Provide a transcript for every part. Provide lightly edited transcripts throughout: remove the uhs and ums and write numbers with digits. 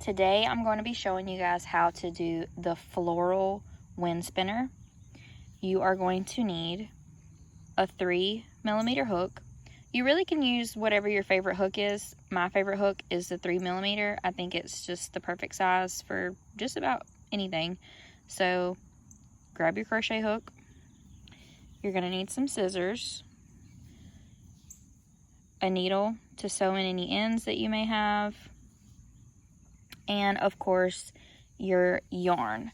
Today I'm going to be showing you guys how to do the floral wind spinner. You are going to need a 3mm hook. You really can use whatever your favorite hook is. My favorite hook is the 3mm. I think it's just the perfect size for just about anything. So grab your crochet hook. You're going to need some scissors, a needle to sew in any ends that you may have, and of course your yarn.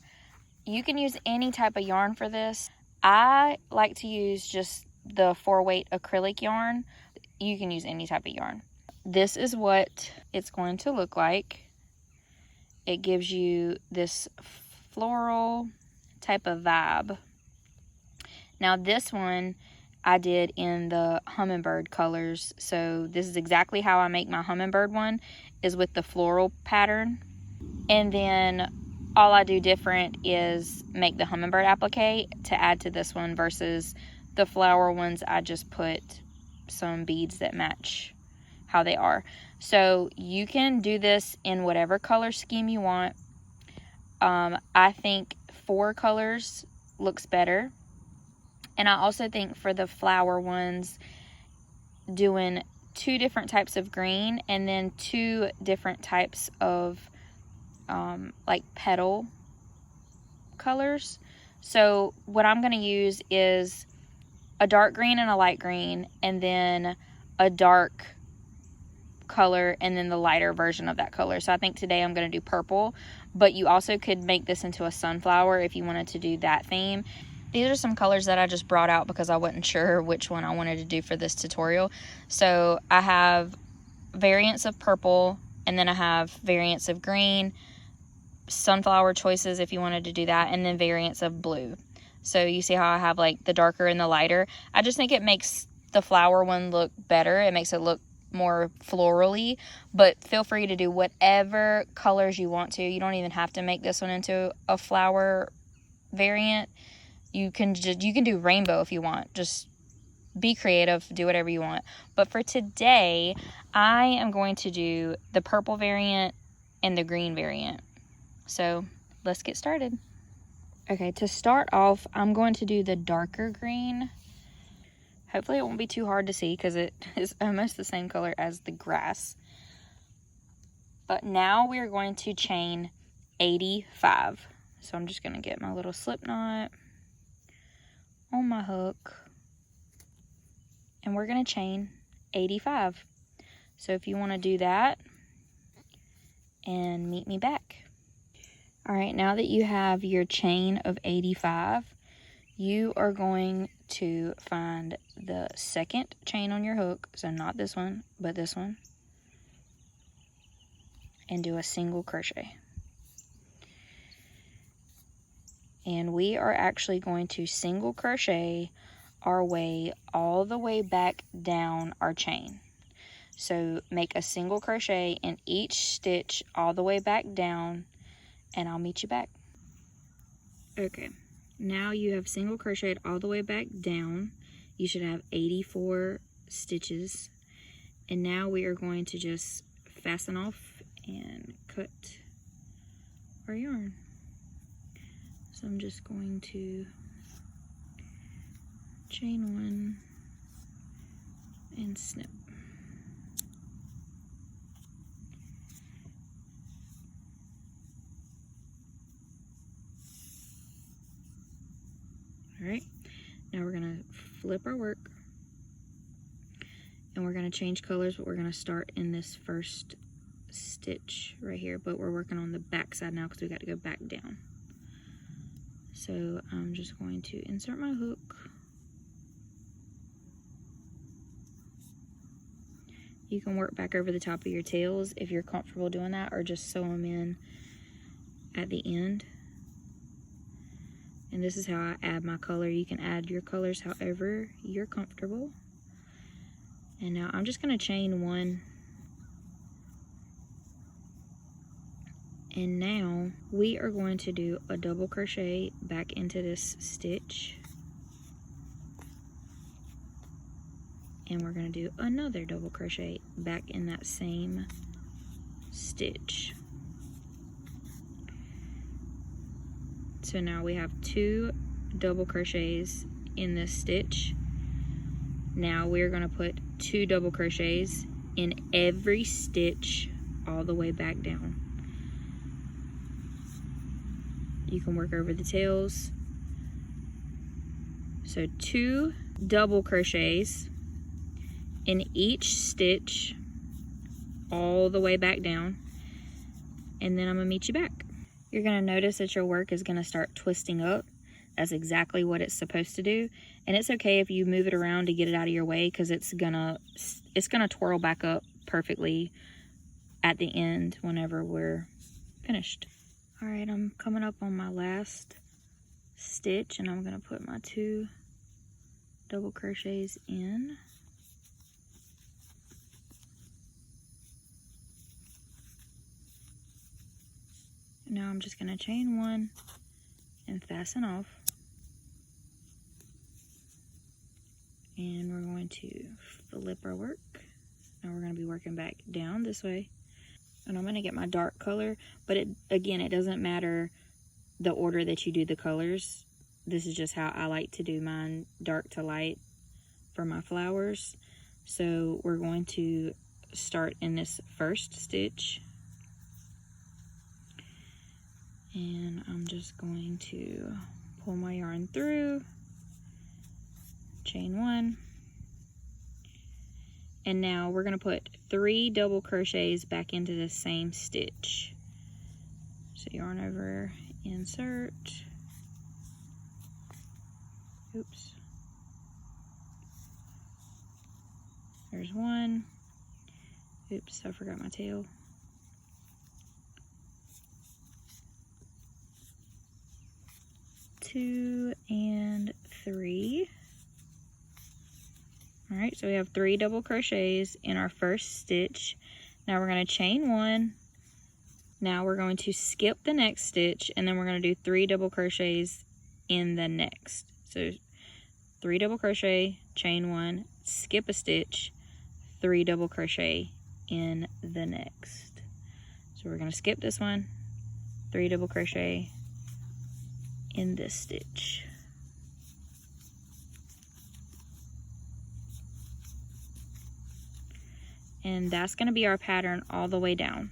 You can use any type of yarn for this. I like to use just the 4-weight acrylic yarn. You can use any type of yarn. This is what it's going to look like. It gives you this floral type of vibe. Now this one I did in the hummingbird colors. So this is exactly how I make my hummingbird one, is with the floral pattern. And then all I do different is make the hummingbird applique to add to this one, versus the flower ones I just put some beads that match how they are. So you can do this in whatever color scheme you want. I think 4 colors looks better. And I also think for the flower ones, doing 2 different types of green and then 2 different types of like petal colors. So what I'm going to use is a dark green and a light green, and then a dark color and then the lighter version of that color. So I think today I'm going to do purple, but you also could make this into a sunflower if you wanted to do that theme. These are some colors that I just brought out because I wasn't sure which one I wanted to do for this tutorial. So I have variants of purple, and then I have variants of green, sunflower choices if you wanted to do that, and then variants of blue. So you see how I have like the darker and the lighter. I just think it makes the flower one look better. It makes it look more florally, but feel free to do whatever colors you want to. You don't even have to make this one into a flower variant. You can do rainbow if you want. Just be creative, do whatever you want. But for today, I am going to do the purple variant and the green variant. So let's get started. Okay, to start off, I'm going to do the darker green. Hopefully it won't be too hard to see because it is almost the same color as the grass. But now we're going to chain 85. So I'm just going to get my little slip knot on my hook, and we're going to chain 85. So if you want to do that, and meet me back. All right, now that you have your chain of 85, you are going to find the second chain on your hook, so not this one, but this one, and do a single crochet. And we are actually going to single crochet our way all the way back down our chain. So make a single crochet in each stitch all the way back down, and I'll meet you back. Okay, now you have single crocheted all the way back down. You should have 84 stitches. And now we are going to just fasten off and cut our yarn. So I'm just going to chain 1 and snip. Alright, now we're going to flip our work, and we're going to change colors, but we're going to start in this first stitch right here, but we're working on the back side now because we got to go back down. So I'm just going to insert my hook. You can work back over the top of your tails if you're comfortable doing that, or just sew them in at the end. And this is how I add my color. You can add your colors however you're comfortable. And now I'm just going to chain 1. And now we are going to do a double crochet back into this stitch. And we're going to do another double crochet back in that same stitch. So now we have 2 double crochets in this stitch. Now we're going to put 2 double crochets in every stitch all the way back down. You can work over the tails. So 2 double crochets in each stitch all the way back down, and then I'm gonna meet you back. You're gonna notice that your work is gonna start twisting up. That's exactly what it's supposed to do, and it's okay if you move it around to get it out of your way, because it's gonna twirl back up perfectly at the end whenever we're finished. All right, I'm coming up on my last stitch, and I'm gonna put my 2 double crochets in. Now I'm just gonna chain 1 and fasten off. And we're going to flip our work. Now we're gonna be working back down this way. And I'm gonna get my dark color, but again, it doesn't matter the order that you do the colors. This is just how I like to do mine, dark to light for my flowers. So we're going to start in this first stitch. And I'm just going to pull my yarn through, chain 1, and now we're going to put 3 double crochets back into the same stitch. So yarn over, insert, oops, there's 1, oops, I forgot my tail. 2 and 3. All right, so we have 3 double crochets in our first stitch. Now we're going to chain 1. Now we're going to skip the next stitch, and then we're going to do 3 double crochets in the next. So 3 double crochet, chain 1, skip a stitch, 3 double crochet in the next. So we're going to skip this one, 3 double crochet in this stitch. And that's going to be our pattern all the way down.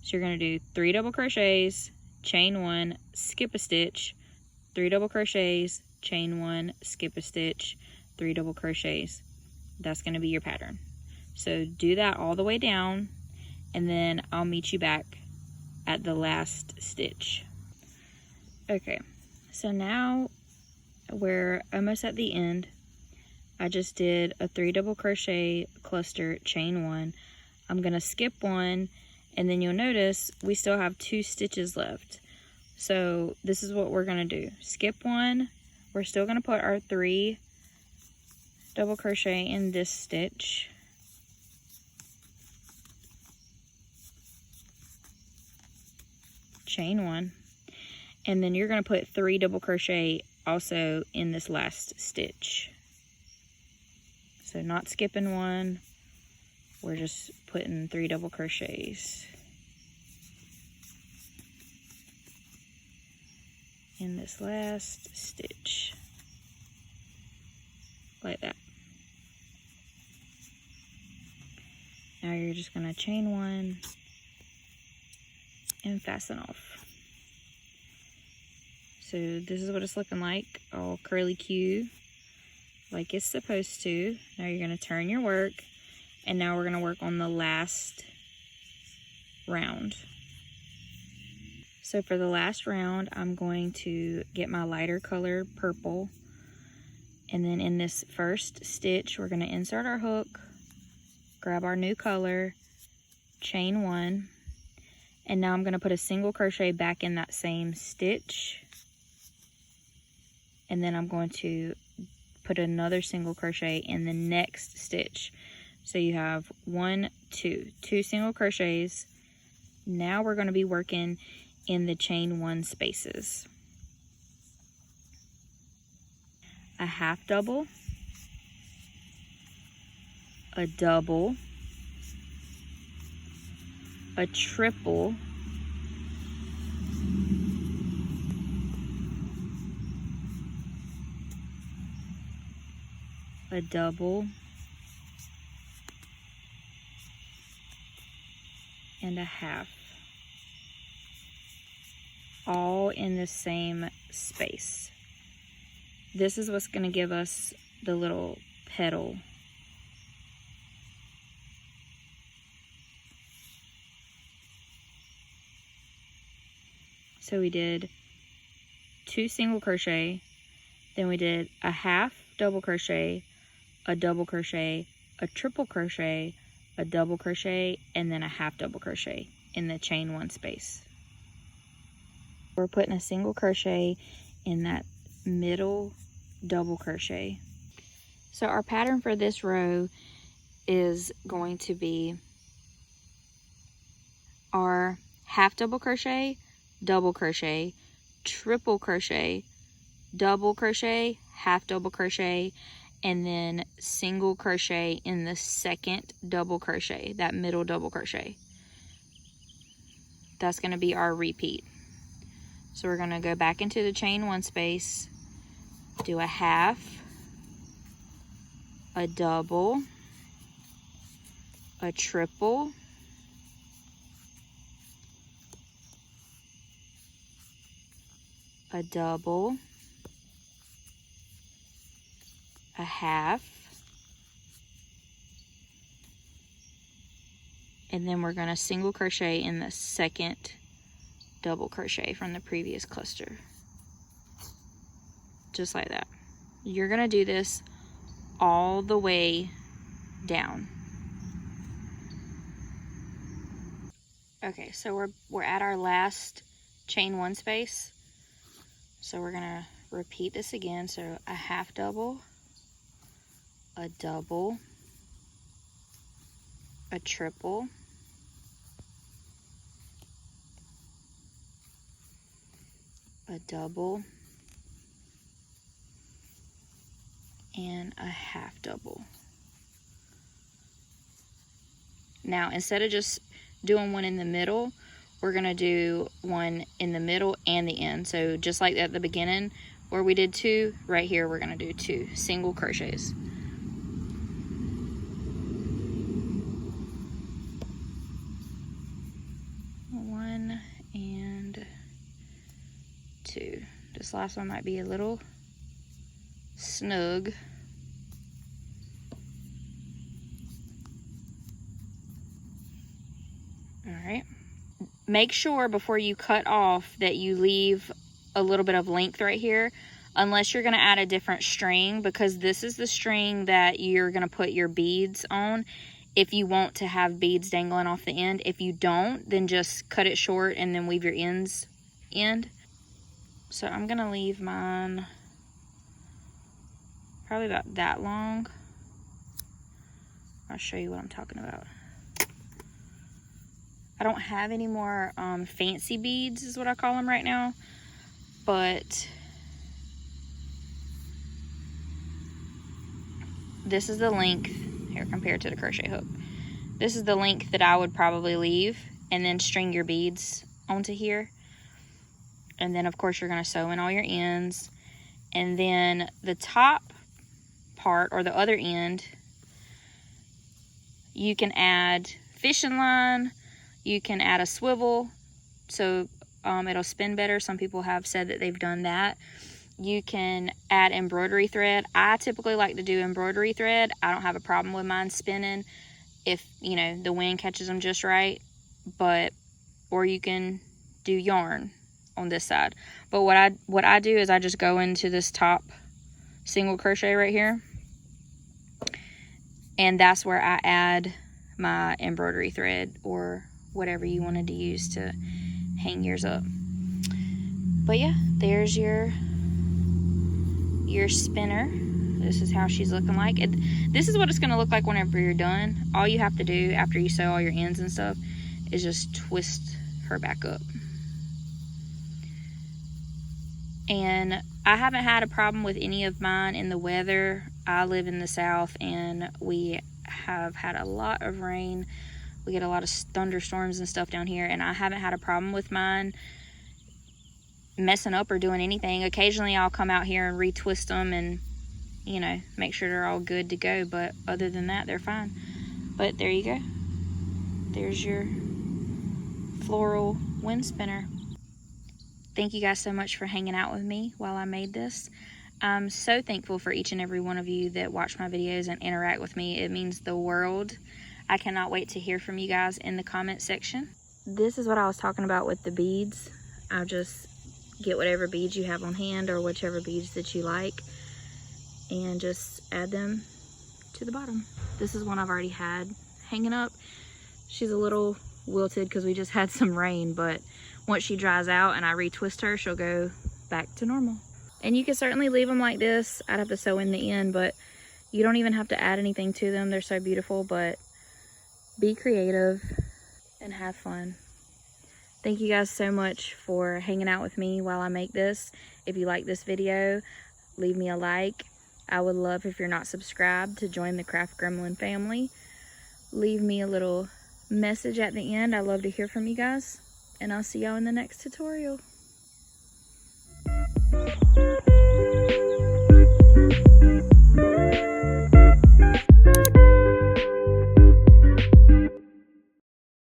So you're going to do 3 double crochets, chain 1, skip a stitch, 3 double crochets, chain 1, skip a stitch, 3 double crochets. That's going to be your pattern. So do that all the way down, and then I'll meet you back at the last stitch. Okay, so now we're almost at the end. I just did a 3 double crochet cluster, chain 1. I'm gonna skip 1, and then you'll notice we still have 2 stitches left. So this is what we're gonna do. Skip 1, we're still gonna put our 3 double crochet in this stitch. Chain 1. And then you're going to put 3 double crochet also in this last stitch. So not skipping 1, we're just putting 3 double crochets in this last stitch, like that. Now you're just going to chain 1 and fasten off. So this is what it's looking like, all curly Q, like it's supposed to. Now you're going to turn your work, and now we're going to work on the last round. So for the last round, I'm going to get my lighter color purple, and then in this first stitch, we're going to insert our hook, grab our new color, chain 1, and now I'm going to put a single crochet back in that same stitch. And then I'm going to put another single crochet in the next stitch. So you have 1, 2 single crochets. Now we're going to be working in the chain 1 spaces. A half double, a double, a triple, a double, and a half, all in the same space. This is what's going to give us the little petal. So we did 2 single crochet, then we did a half double crochet, a double crochet, a triple crochet, a double crochet, and then a half double crochet in the chain 1 space. We're putting a single crochet in that middle double crochet. So our pattern for this row is going to be our half double crochet, double crochet, triple crochet, double crochet, half double crochet, and then single crochet in the second double crochet, that middle double crochet. That's going to be our repeat. So we're going to go back into the chain 1 space, do a half, a double, a triple, a double, a half, and then we're going to single crochet in the second double crochet from the previous cluster. Just like that. You're going to do this all the way down. Okay, so we're at our last chain 1 space. So we're going to repeat this again. So a half double, a double, a triple, a double, and a half double. Now, instead of just doing one in the middle, we're going to do one in the middle and the end. So just like at the beginning where we did 2, right here we're going to do 2 single crochets. One and 2. This last one might be a little snug. All right. Make sure before you cut off that you leave a little bit of length right here, unless you're going to add a different string, because this is the string that you're going to put your beads on if you want to have beads dangling off the end. If you don't, then just cut it short and then weave your ends in. So I'm going to leave mine probably about that long. I'll show you what I'm talking about. I don't have any more fancy beads, is what I call them right now, but this is the length here compared to the crochet hook. This is the length that I would probably leave, and then string your beads onto here. And then of course you're going to sew in all your ends, and then the top part or the other end you can add fishing line. You can add a swivel so it'll spin better. Some people have said that they've done that. You can add embroidery thread. I typically like to do embroidery thread. I don't have a problem with mine spinning if, you know, the wind catches them just right. Or you can do yarn on this side. But what I do is I just go into this top single crochet right here, and that's where I add my embroidery thread or whatever you wanted to use to hang yours up. But yeah, there's your spinner. This is how she's looking like. This is what it's going to look like whenever you're done. All you have to do after you sew all your ends and stuff is just twist her back up. And I haven't had a problem with any of mine in the weather. I live in the South and we have had a lot of rain. We get a lot of thunderstorms and stuff down here, and I haven't had a problem with mine messing up or doing anything. Occasionally I'll come out here and retwist them and you know, make sure they're all good to go. But other than that, they're fine. But there you go. There's your floral wind spinner. Thank you guys so much for hanging out with me while I made this. I'm so thankful for each and every one of you that watch my videos and interact with me. It means the world. I cannot wait to hear from you guys in the comment section. This is what I was talking about with the beads. I'll just get whatever beads you have on hand or whichever beads that you like and just add them to the bottom. This is one I've already had hanging up. She's a little wilted because we just had some rain, but once she dries out and I retwist her, she'll go back to normal. And you can certainly leave them like this. I'd have to sew in the end, but you don't even have to add anything to them. They're so beautiful. But be creative and have fun. Thank you guys so much for hanging out with me while I make this. If you like this video, leave me a like. I would love, if you're not subscribed, to join the Craft Gremlin family. Leave me a little message at the end. I love to hear from you guys. And I'll see y'all in the next tutorial.